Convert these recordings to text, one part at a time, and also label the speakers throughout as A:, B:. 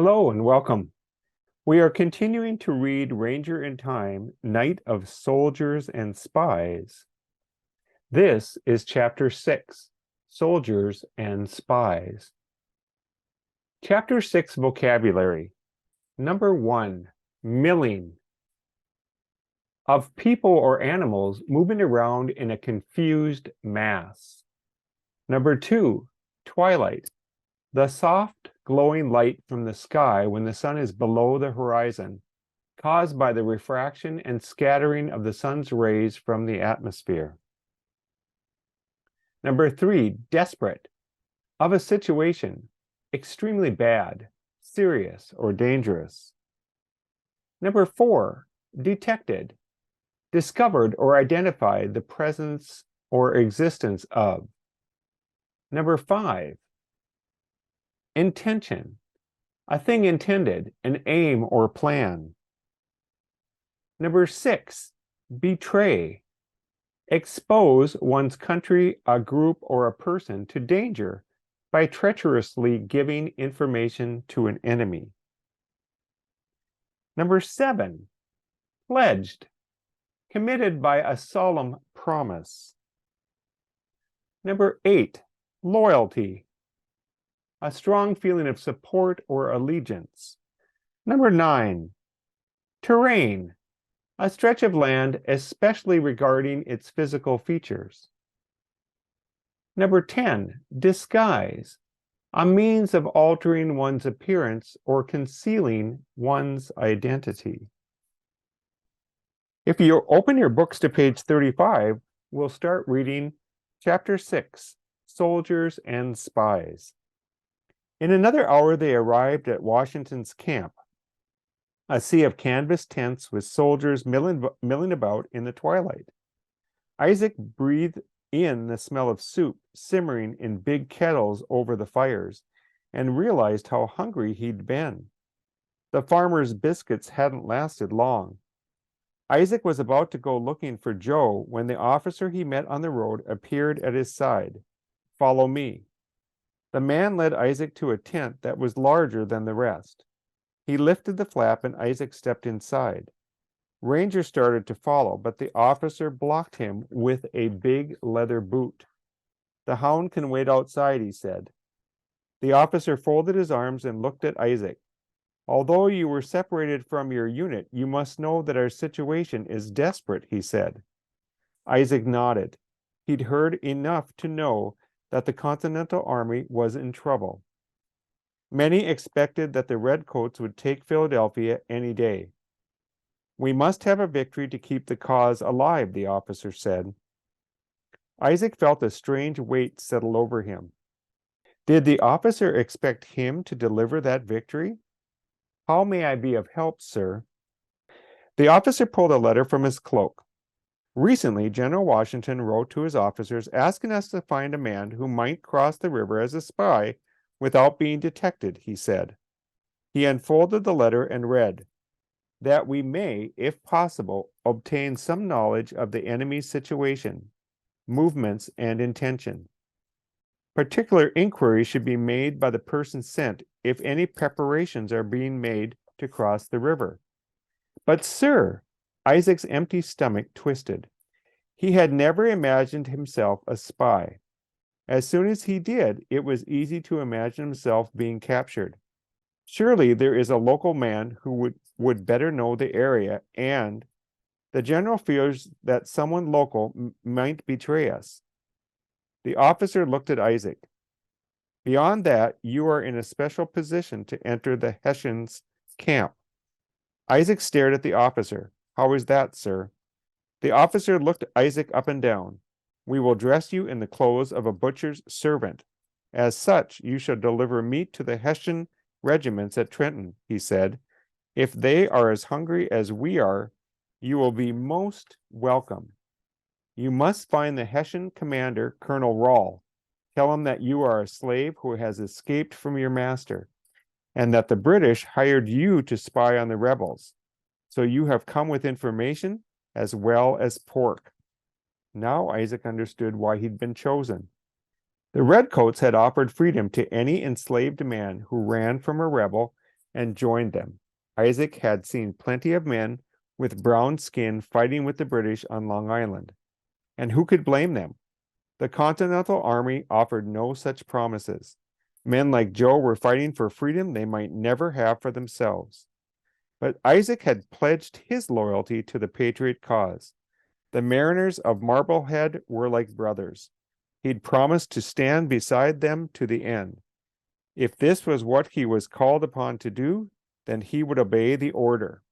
A: Hello and welcome. We are continuing to read Ranger in Time, Night of Soldiers and Spies. This is Chapter 6, Soldiers and Spies. Chapter 6 Vocabulary. Number 1, milling. Of people or animals moving around in a confused mass. Number 2, twilight. The soft, glowing light from the sky when the sun is below the horizon, caused by the refraction and scattering of the sun's rays from the atmosphere. Number 3, desperate. Of a situation, extremely bad, serious, or dangerous. Number 4, detected. Discovered or identified the presence or existence of. Number 5, intention, a thing intended, an aim or plan. Number 6, betray, expose one's country, a group, or a person to danger by treacherously giving information to an enemy. Number 7, pledged, committed by a solemn promise. Number 8, loyalty, a strong feeling of support or allegiance. Number 9, terrain, a stretch of land, especially regarding its physical features. Number 10, disguise, a means of altering one's appearance or concealing one's identity. If you open your books to page 35, we'll start reading Chapter 6, Soldiers and Spies. In another hour, they arrived at Washington's camp, a sea of canvas tents with soldiers milling about in the twilight. Isaac breathed in the smell of soup simmering in big kettles over the fires and realized how hungry he'd been. The farmer's biscuits hadn't lasted long. Isaac was about to go looking for Joe when the officer he met on the road appeared at his side. "Follow me." The man led Isaac to a tent that was larger than the rest. He lifted the flap and Isaac stepped inside. Ranger started to follow, but the officer blocked him with a big leather boot. "The hound can wait outside," he said. The officer folded his arms and looked at Isaac. "Although you were separated from your unit, you must know that our situation is desperate," he said. Isaac nodded. He'd heard enough to know that the Continental Army was in trouble. Many expected that the Redcoats would take Philadelphia any day. "We must have a victory to keep the cause alive," the officer said. Isaac felt a strange weight settle over him. Did the officer expect him to deliver that victory? "How may I be of help, sir?" The officer pulled a letter from his cloak. "Recently, General Washington wrote to his officers asking us to find a man who might cross the river as a spy without being detected," he said. He unfolded the letter and read, "That we may, if possible, obtain some knowledge of the enemy's situation, movements, and intention. Particular inquiry should be made by the person sent if any preparations are being made to cross the river." "But, sir," Isaac's empty stomach twisted. He had never imagined himself a spy. As soon as he did, it was easy to imagine himself being captured. Surely there is a local man who would better know the area, and the general fears that someone local might betray us. The officer looked at Isaac. "Beyond that, you are in a special position to enter the Hessians' camp." Isaac stared at the officer. "How is that, sir?" The officer looked Isaac up and down. "We will dress you in the clothes of a butcher's servant. As such, you shall deliver meat to the Hessian regiments at Trenton," he said. "If they are as hungry as we are, you will be most welcome. You must find the Hessian commander, Colonel Rahl. Tell him that you are a slave who has escaped from your master, and that the British hired you to spy on the rebels. So you have come with information as well as pork." Now Isaac understood why he'd been chosen. The Redcoats had offered freedom to any enslaved man who ran from a rebel and joined them. Isaac had seen plenty of men with brown skin fighting with the British on Long Island. And who could blame them? The Continental Army offered no such promises. Men like Joe were fighting for freedom they might never have for themselves. But Isaac had pledged his loyalty to the Patriot cause. The mariners of Marblehead were like brothers. He'd promised to stand beside them to the end. If this was what he was called upon to do, then he would obey the order.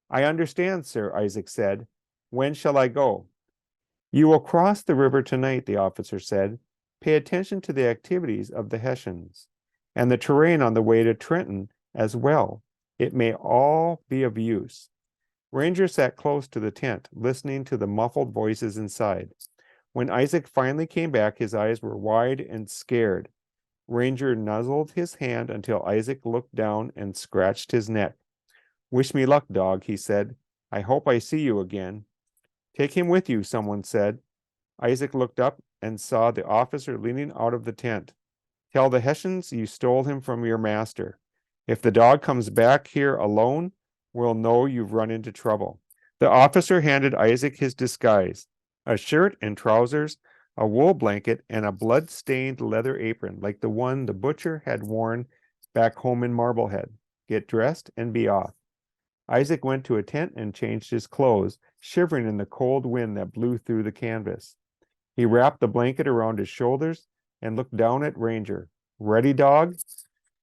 A: I understand, sir, Isaac said. When shall I go? You will cross the river tonight, the officer said. Pay attention to the activities of the Hessians and the terrain on the way to Trenton as well. It may all be of use. Ranger sat close to the tent, listening to the muffled voices inside. When Isaac finally came back, his eyes were wide and scared. Ranger nuzzled his hand until Isaac looked down and scratched his neck. Wish me luck, dog, he said. I hope I see you again. Take him with you, someone said. Isaac looked up and saw the officer leaning out of the tent. Tell the Hessians you stole him from your master. If the dog comes back here alone, we'll know you've run into trouble. The officer handed Isaac his disguise, a shirt and trousers, a wool blanket, and a blood-stained leather apron like the one the butcher had worn back home in Marblehead. Get dressed and be off. Isaac went to a tent and changed his clothes, shivering in the cold wind that blew through the canvas. He wrapped the blanket around his shoulders and looked down at Ranger. Ready, dog?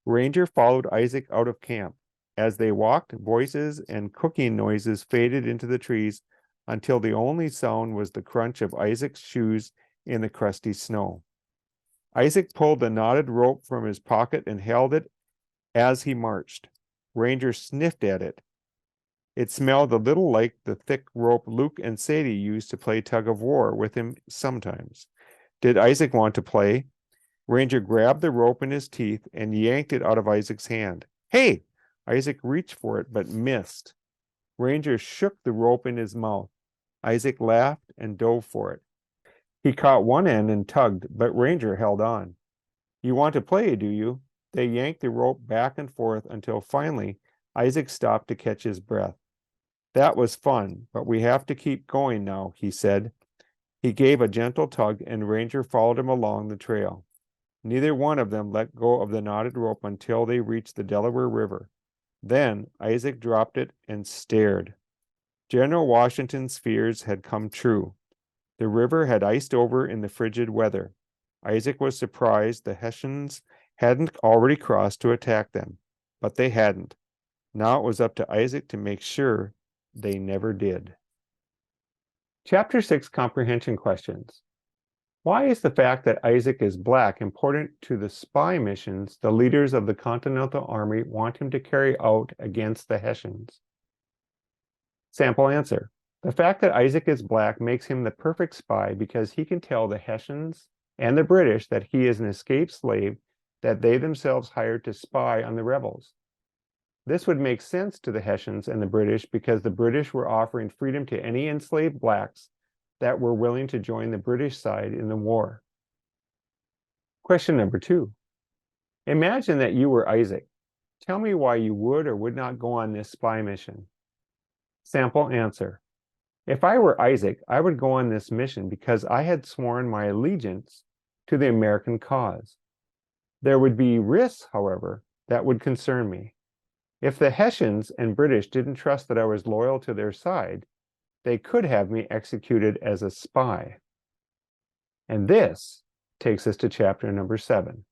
A: Ranger followed Isaac out of camp. As they walked, voices and cooking noises faded into the trees until the only sound was the crunch of Isaac's shoes in the crusty snow. Isaac pulled the knotted rope from his pocket and held it as he marched. Ranger sniffed at it. It smelled a little like the thick rope Luke and Sadie used to play tug-of-war with him sometimes. Did Isaac want to play? Ranger grabbed the rope in his teeth and yanked it out of Isaac's hand. Hey! Isaac reached for it but missed. Ranger shook the rope in his mouth. Isaac laughed and dove for it. He caught one end and tugged, but Ranger held on. You want to play, do you? They yanked the rope back and forth until finally Isaac stopped to catch his breath. That was fun, but we have to keep going now, he said. He gave a gentle tug and Ranger followed him along the trail. Neither one of them let go of the knotted rope until they reached the Delaware River. Then Isaac dropped it and stared. General Washington's fears had come true. The river had iced over in the frigid weather. Isaac was surprised the Hessians hadn't already crossed to attack them, but they hadn't. Now it was up to Isaac to make sure they never did. Chapter 6 Comprehension Questions. Why is the fact that Isaac is black important to the spy missions the leaders of the Continental Army want him to carry out against the Hessians? Sample answer. The fact that Isaac is black makes him the perfect spy because he can tell the Hessians and the British that he is an escaped slave that they themselves hired to spy on the rebels. This would make sense to the Hessians and the British because the British were offering freedom to any enslaved blacks that were willing to join the British side in the war. Question number 2. Imagine that you were Isaac. Tell me why you would or would not go on this spy mission. Sample answer. If I were Isaac, I would go on this mission because I had sworn my allegiance to the American cause. There would be risks, however, that would concern me. If the Hessians and British didn't trust that I was loyal to their side, they could have me executed as a spy. And this takes us to chapter number 7.